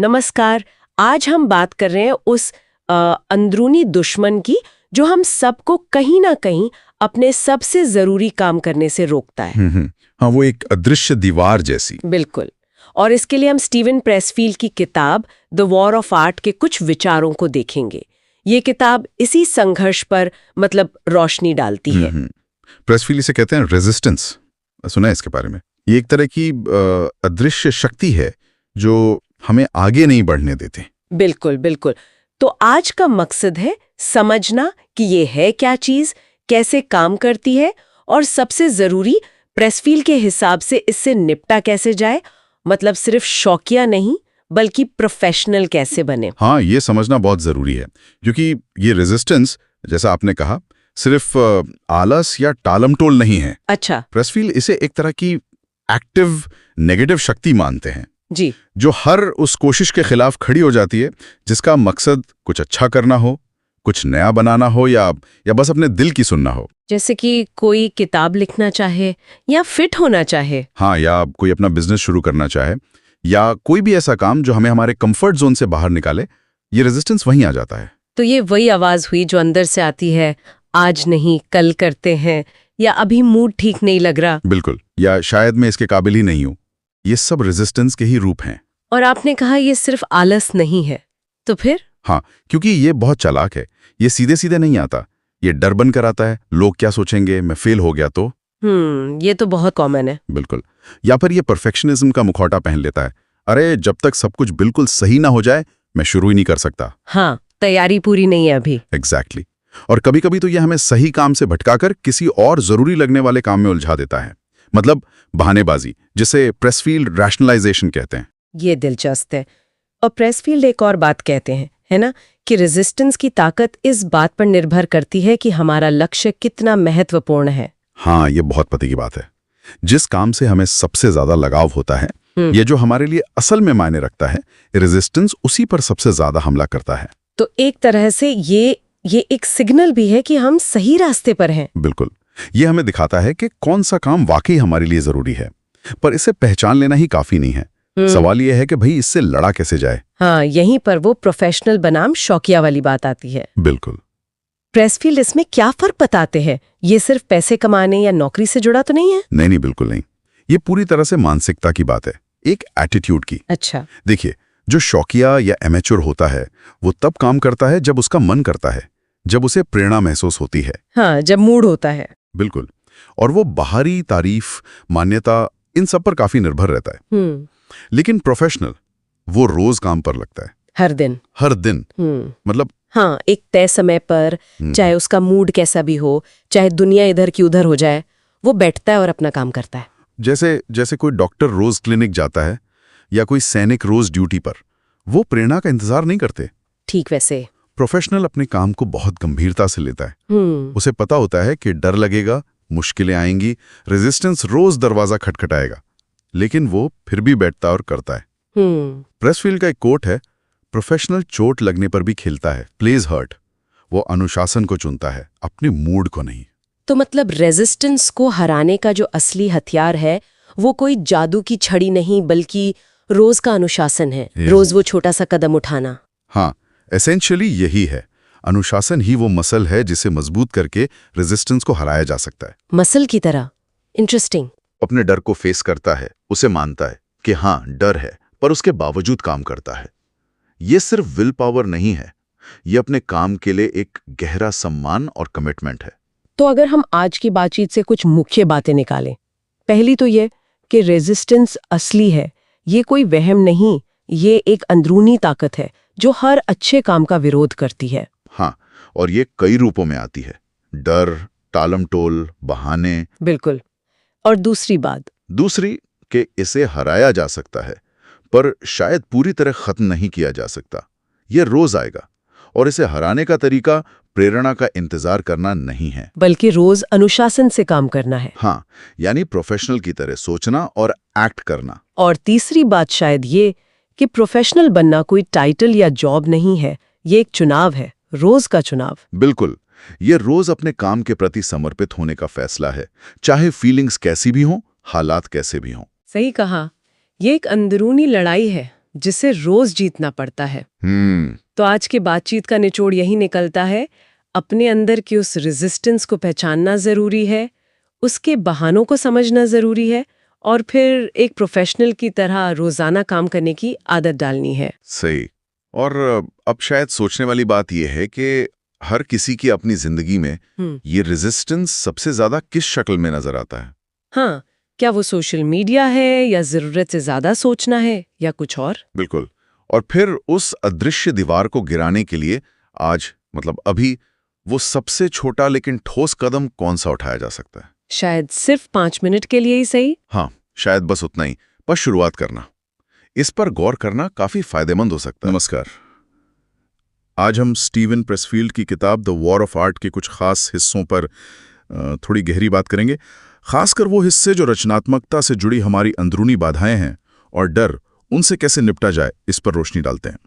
नमस्कार। आज हम बात कर रहे हैं उस अंदरूनी दुश्मन की जो हम सबको कहीं ना कहीं अपने सबसे जरूरी काम करने से रोकता है। हाँ, वो एक अदृश्य दीवार जैसी। बिल्कुल। और इसके लिए हम स्टीवन प्रेसफील्ड की किताब द वॉर ऑफ आर्ट के कुछ विचारों को देखेंगे। ये किताब इसी संघर्ष पर रोशनी डालती है। प्रेसफील्ड इसे कहते हैं रेजिस्टेंस। सुना है इसके बारे में? ये एक तरह की अदृश्य शक्ति है जो हमें आगे नहीं बढ़ने देते। बिल्कुल बिल्कुल। तो आज का मकसद है समझना कि ये है क्या चीज, कैसे काम करती है और सबसे जरूरी प्रेसफील्ड के हिसाब से इससे निपटा कैसे जाए। सिर्फ शौकिया नहीं बल्कि प्रोफेशनल कैसे बने। हाँ, ये समझना बहुत जरूरी है क्योंकि ये रेजिस्टेंस, जैसा आपने कहा, सिर्फ आलस या टालमटोल नहीं है। अच्छा। प्रेसफील्ड इसे एक तरह की एक्टिव नेगेटिव शक्ति मानते हैं जी। जो हर उस कोशिश के खिलाफ खड़ी हो जाती है जिसका मकसद कुछ अच्छा करना हो, कुछ नया बनाना हो या बस अपने दिल की सुनना हो। जैसे कि कोई किताब लिखना चाहे या फिट होना चाहे। हाँ, या कोई अपना बिजनेस शुरू करना चाहे या कोई भी ऐसा काम जो हमें हमारे कंफर्ट जोन से बाहर निकाले, ये रेजिस्टेंस वहीं आ जाता है। तो ये वही आवाज हुई जो अंदर से आती है, आज नहीं कल करते हैं, या अभी मूड ठीक नहीं लग रहा। बिल्कुल, या शायद मैं इसके काबिल ही नहीं हूँ। ये सब रेजिस्टेंस के ही रूप हैं। और आपने कहा ये सिर्फ आलस नहीं है, तो फिर? हाँ, क्योंकि ये बहुत चालाक है। ये सीधे सीधे नहीं आता, ये डर बनकर आता है। लोग क्या सोचेंगे, मैं फेल हो गया तो। ये तो बहुत कॉमन है। बिल्कुल। या फिर ये परफेक्शनिज्म का मुखौटा पहन लेता है। अरे, जब तक सब कुछ बिल्कुल सही ना हो जाए मैं शुरू ही नहीं कर सकता। हाँ, तैयारी पूरी नहीं है अभी। एग्जैक्टली। और कभी कभी तो ये हमें सही काम से भटकाकर किसी और जरूरी लगने वाले काम में उलझा देता है। बहानेबाजी, जिसे प्रेसफील्ड रैशनलाइजेशन कहते हैं। ये दिलचस्प है। और प्रेसफील्ड एक और बात कहते हैं, है ना, कि रेजिस्टेंस की ताकत इस बात पर निर्भर करती है कि हमारा लक्ष्य कितना महत्वपूर्ण है। हाँ, ये बहुत पते की बात है। जिस काम से हमें सबसे ज्यादा लगाव होता है, ये जो हमारे लिए असल में मायने रखता है, रेजिस्टेंस उसी पर सबसे ज्यादा हमला करता है। तो एक तरह से ये एक सिग्नल भी है कि हम सही रास्ते पर हैं। बिल्कुल। ये हमें दिखाता है कि कौन सा काम वाकई हमारे लिए जरूरी है, पर इसे पहचान लेना ही काफी नहीं है। सवाल यह है कि भाई इससे लड़ा कैसे जाए। हाँ, यहीं पर वो प्रोफेशनल बनाम शौकिया वाली बात आती है। बिल्कुल। प्रेसफील्ड इसमें क्या फर्क बताते हैं? ये सिर्फ पैसे कमाने या नौकरी से जुड़ा तो नहीं है? नहीं, बिल्कुल नहीं। ये पूरी तरह से मानसिकता की बात है, एक एटीट्यूड की। अच्छा। देखिए, जो शौकिया या एमेच्योर होता है वो तब काम करता है जब उसका मन करता है, जब उसे प्रेरणा महसूस होती है। हाँ, जब मूड होता है। बिल्कुल। और वो बाहरी तारीफ, मान्यता, इन सब पर काफी निर्भर रहता है। लेकिन प्रोफेशनल, वो रोज काम पर लगता है। हर दिन। हाँ, एक तय समय पर, चाहे उसका मूड कैसा भी हो, चाहे दुनिया इधर की उधर हो जाए, वो बैठता है और अपना काम करता है। जैसे कोई डॉक्टर रोज क्लिनिक जाता है या कोई सैनिक रोज ड्यूटी पर, वो प्रेरणा का इंतजार नहीं करते। ठीक वैसे प्रोफेशनल अपने काम को बहुत गंभीरता से लेता है। उसे पता होता है कि डर लगेगा, मुश्किलें आएंगी, रेजिस्टेंस रोज दरवाजा खटखटाएगा, लेकिन वो फिर भी बैठता और करता है। प्रेसफील्ड का एक कोट है, प्रोफेशनल चोट लगने पर भी खेलता है, प्लेज हर्ट। वो अनुशासन को चुनता है, अपने मूड को नहीं। तो रेजिस्टेंस को हराने का जो असली हथियार है वो कोई जादू की छड़ी नहीं बल्कि रोज का अनुशासन है। रोज वो छोटा सा कदम उठाना। हाँ, एसेंशियली यही है। अनुशासन ही वो मसल है जिसे मजबूत करके रेजिस्टेंस को हराया जा सकता है। मसल की तरह। इंटरेस्टिंग। अपने डर को फेस करता है, उसे मानता है कि हाँ डर है, पर उसके बावजूद काम करता है। ये सिर्फ विल पावर नहीं है, ये अपने काम के लिए एक गहरा सम्मान और कमिटमेंट है। तो अगर हम आज की बातचीत से कुछ मुख्य बातें निकालें, पहली तो ये कि रेजिस्टेंस असली है, ये कोई वहम नहीं, ये एक अंदरूनी ताकत है जो हर अच्छे काम का विरोध करती है। हाँ, और ये कई रूपों में आती है, डर, टालमटोल, बहाने। बिल्कुल। और दूसरी कि इसे हराया जा सकता है, पर शायद पूरी तरह खत्म नहीं किया जा सकता। ये रोज आएगा, और इसे हराने का तरीका प्रेरणा का इंतजार करना नहीं है, बल्कि रोज अनुशासन से काम करना है। हाँ, यानी प्रोफेशनल की तरह सोचना और एक्ट करना। और तीसरी बात शायद ये कि प्रोफेशनल बनना कोई टाइटल या जॉब नहीं है, ये एक चुनाव है, रोज का चुनाव। बिल्कुल। ये रोज अपने काम के प्रति समर्पित होने का फैसला है, चाहे फीलिंग्स कैसी भी हों, हालात कैसे भी हों। सही कहा। ये एक अंदरूनी लड़ाई है जिसे रोज जीतना पड़ता है। तो आज की बातचीत का निचोड़ यही निकलता है, अपने अंदर की उस रेजिस्टेंस को पहचानना जरूरी है, उसके बहानों को समझना जरूरी है, और फिर एक प्रोफेशनल की तरह रोजाना काम करने की आदत डालनी है। सही। और अब शायद सोचने वाली बात यह है कि हर किसी की अपनी जिंदगी में ये रेजिस्टेंस सबसे ज्यादा किस शक्ल में नजर आता है? हाँ, क्या वो सोशल मीडिया है, या जरूरत से ज्यादा सोचना है, या कुछ और? बिल्कुल। और फिर उस अदृश्य दीवार को गिराने के लिए आज मतलब अभी वो सबसे छोटा लेकिन ठोस कदम कौन सा उठाया जा सकता है? शायद सिर्फ 5 मिनट के लिए ही सही। हाँ, शायद बस उतना ही, पर शुरुआत करना, इस पर गौर करना काफी फायदेमंद हो सकता है। नमस्कार। आज हम स्टीवन प्रेसफील्ड की किताब द वॉर ऑफ आर्ट के कुछ खास हिस्सों पर थोड़ी गहरी बात करेंगे, खासकर वो हिस्से जो रचनात्मकता से जुड़ी हमारी अंदरूनी बाधाएं हैं और डर, उनसे कैसे निपटा जाए, इस पर रोशनी डालते हैं।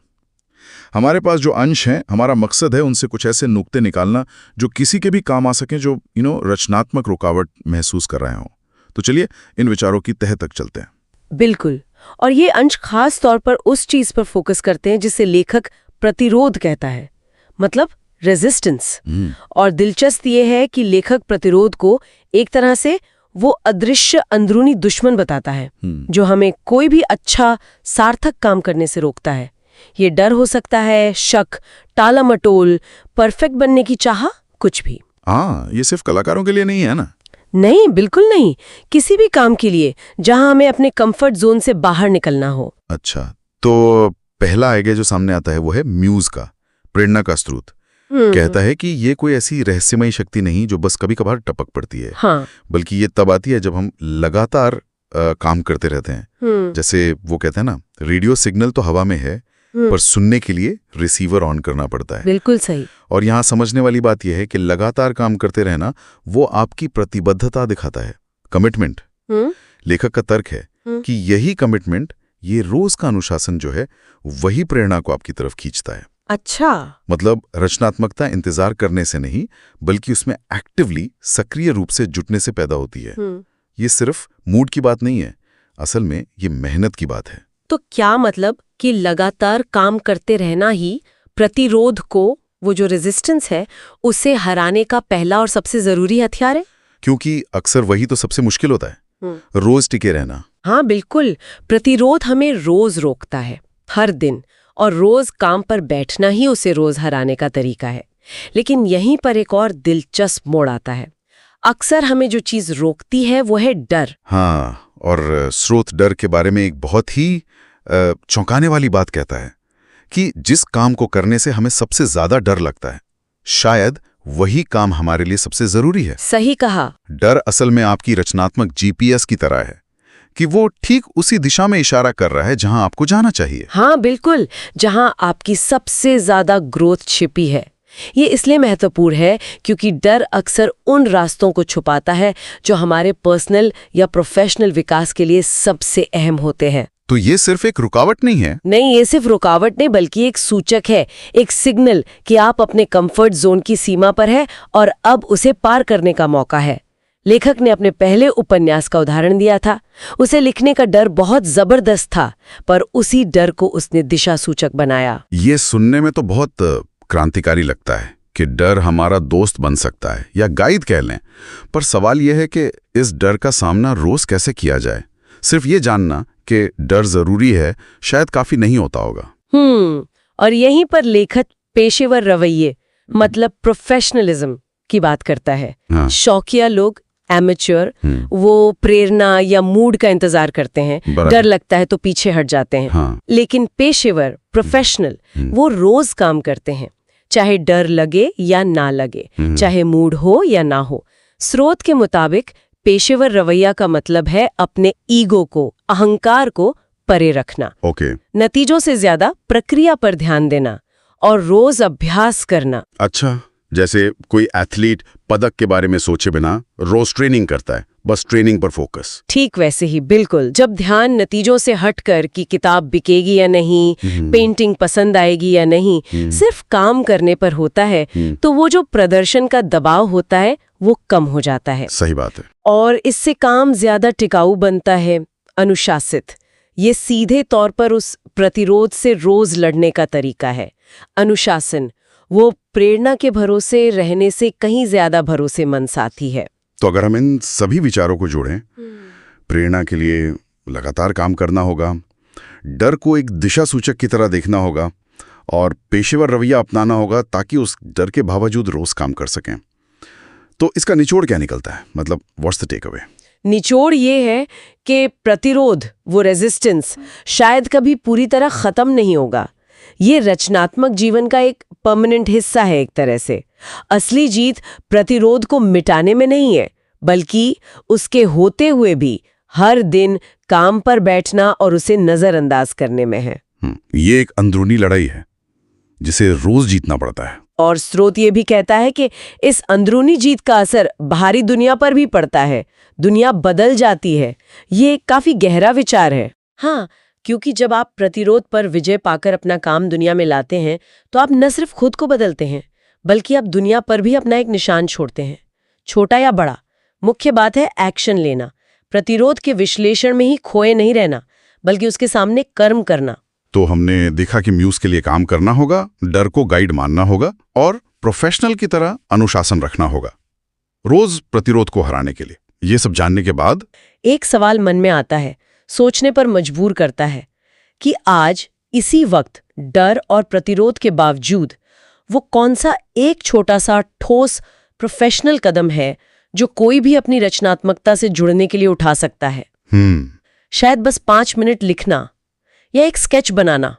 हमारे पास जो अंश हैं, हमारा मकसद है उनसे कुछ ऐसे नुक्ते निकालना जो किसी के भी काम आ सकें, जो रचनात्मक रुकावट महसूस कर रहे हों। तो चलिए इन विचारों की तह तक चलते हैं। बिल्कुल। और ये अंश खास तौर पर उस चीज पर फोकस करते हैं जिसे लेखक प्रतिरोध कहता है, मतलब रेजिस्टेंस। और दिलचस्प ये है कि लेखक प्रतिरोध को एक तरह से वो अदृश्य अंदरूनी दुश्मन बताता है जो हमें कोई भी अच्छा सार्थक काम करने से रोकता है। ये डर हो सकता है, शक, टाला मटोल, परफेक्ट बनने की चाह, कुछ भी। हाँ, ये सिर्फ कलाकारों के लिए नहीं है ना? नहीं, बिल्कुल नहीं। किसी भी काम के लिए जहां हमें अपने कंफर्ट जोन से बाहर निकलना हो। अच्छा, तो पहला आइडिया जो सामने आता है वो है म्यूज का, प्रेरणा का स्रोत। कहता है कि ये कोई ऐसी रहस्यमयी शक्ति नहीं जो बस कभी कभार टपक पड़ती है। हाँ। बल्कि ये तब आती है जब हम लगातार काम करते रहते हैं। जैसे वो कहते हैं ना, रेडियो सिग्नल तो हवा में है, पर सुनने के लिए रिसीवर ऑन करना पड़ता है। बिल्कुल सही। और यहाँ समझने वाली बात यह है कि लगातार काम करते रहना वो आपकी प्रतिबद्धता दिखाता है, कमिटमेंट। लेखक का तर्क है कि यही कमिटमेंट, ये रोज का अनुशासन जो है, वही प्रेरणा को आपकी तरफ खींचता है। अच्छा। मतलब रचनात्मकता इंतजार करने से नहीं, बल्कि उसमें एक्टिवली, सक्रिय रूप से जुटने से पैदा होती है। ये सिर्फ मूड की बात नहीं है, असल में ये मेहनत की बात है। तो क्या मतलब कि लगातार काम करते रहना ही प्रतिरोध को, वो जो रेजिस्टेंस है, उसे हराने का पहला और सबसे जरूरी हथियार है? क्योंकि अक्सर वही तो सबसे मुश्किल होता है, रोज टिके रहना। हाँ बिल्कुल। प्रतिरोध हमें रोज रोकता है, हर दिन, और रोज काम पर बैठना ही उसे रोज हराने का तरीका है। लेकिन यहीं पर एक और दिलचस्प मोड़ आता है। अक्सर हमें जो चीज रोकती है वो है डर। हाँ, और स्रोत डर के बारे में एक बहुत ही चौंकाने वाली बात कहता है कि जिस काम को करने से हमें सबसे ज्यादा डर लगता है, शायद वही काम हमारे लिए सबसे जरूरी है। सही कहा। डर असल में आपकी रचनात्मक जीपीएस की तरह है कि वो ठीक उसी दिशा में इशारा कर रहा है जहां आपको जाना चाहिए। हाँ बिल्कुल, जहां आपकी सबसे ज्यादा ग्रोथ छिपी है। ये इसलिए महत्वपूर्ण है क्योंकि डर अक्सर उन रास्तों को छुपाता है जो हमारे पर्सनल या प्रोफेशनल विकास के लिए सबसे अहम होते हैं। तो ये सिर्फ एक रुकावट नहीं है? नहीं, ये सिर्फ रुकावट नहीं, बल्कि एक सूचक है, एक सिग्नल कि आप अपने कंफर्ट जोन की सीमा पर है और अब उसे पार करने का मौका है। लेखक ने अपने पहले उपन्यास का उदाहरण दिया था। उसे लिखने का डर बहुत जबरदस्त था, पर उसी डर को उसने दिशा सूचक बनाया। ये सुनने में तो बहुत क्रांतिकारी लगता है कि डर हमारा दोस्त बन सकता है, या गाइड कह लें। पर सवाल यह है कि इस डर का सामना रोज कैसे किया जाए? सिर्फ ये जानना कि डर जरूरी है शायद काफी नहीं होता होगा। और यहीं पर लेखक पेशेवर रवैये, मतलब प्रोफेशनलिज्म की बात करता है। हाँ। शौकिया लोग, एमेच्योर, वो प्रेरणा या मूड का इंतजार करते हैं, डर लगता है तो पीछे हट जाते हैं। हाँ। लेकिन पेशेवर, प्रोफेशनल, वो रोज काम करते हैं, चाहे डर लगे या ना लगे, चाहे मूड हो या ना हो। स्रोत के मुताबिक पेशेवर रवैया का मतलब है अपने ईगो को, अहंकार को परे रखना। नतीजों से ज्यादा प्रक्रिया पर ध्यान देना और रोज अभ्यास करना। अच्छा, जैसे कोई एथलीट पदक के बारे में सोचे बिना रोज ट्रेनिंग करता है, बस ट्रेनिंग पर फोकस। ठीक वैसे ही, बिल्कुल। जब ध्यान नतीजों से हटकर कि किताब बिकेगी या नहीं, पेंटिंग पसंद आएगी या नहीं, सिर्फ काम करने पर होता है, तो वो जो प्रदर्शन का दबाव होता है वो कम हो जाता है। सही बात है। और इससे काम ज्यादा टिकाऊ बनता है, अनुशासित। ये सीधे तौर पर उस प्रतिरोध से रोज लड़ने का तरीका है। अनुशासन वो प्रेरणा के भरोसे रहने से कहीं ज्यादा भरोसेमंद साथी है। तो अगर हम इन सभी विचारों को जोड़ें, प्रेरणा के लिए लगातार काम करना होगा, डर को एक दिशा सूचक की तरह देखना होगा और पेशेवर रवैया अपनाना होगा ताकि उस डर के बावजूद रोज काम कर सकें, तो इसका निचोड़ क्या निकलता है? मतलब व्हाट्स द टेक अवे? निचोड़ ये है कि प्रतिरोध, वो रेजिस्टेंस शायद कभी पूरी तरह खत्म नहीं होगा। ये रचनात्मक जीवन का एक परमानेंट हिस्सा है एक तरह से। असली जीत प्रतिरोध को मिटाने में नहीं है, बल्कि उसके होते हुए भी हर दिन काम पर बैठना और उसे नजरअंदाज करने में है। ये एक अंदरूनी लड़ाई है जिसे रोज जीतना पड़ता है। और स्रोत ये भी कहता है कि इस अंदरूनी जीत का असर बाहरी दुनिया पर भी पड़ता है। दुनिया बदल जाती है। ये काफी गहरा विचार है। हाँ, क्योंकि जब आप प्रतिरोध पर विजय पाकर अपना काम दुनिया में लाते हैं, तो आप न सिर्फ खुद को बदलते हैं, बल्कि आप दुनिया पर भी अपना एक निशान छोड़ते हैं, छोटा या बड़ा। मुख्य बात है एक्शन लेना, प्रतिरोध के विश्लेषण में ही खोए नहीं रहना, बल्कि उसके सामने कर्म करना। तो हमने देखा कि म्यूज के लिए काम करना होगा, डर को गाइड मानना होगा और प्रोफेशनल की तरह अनुशासन रखना होगा रोज प्रतिरोध को हराने के लिए। ये सब जानने के बाद एक सवाल मन में आता है, सोचने पर मजबूर करता है कि आज इसी वक्त डर और प्रतिरोध के बावजूद वो कौन सा एक छोटा सा ठोस प्रोफेशनल कदम है जो कोई भी अपनी रचनात्मकता से जुड़ने के लिए उठा सकता है। शायद बस 5 मिनट लिखना, या एक स्केच बनाना,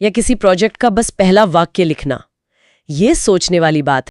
या किसी प्रोजेक्ट का बस पहला वाक्य लिखना। ये सोचने वाली बात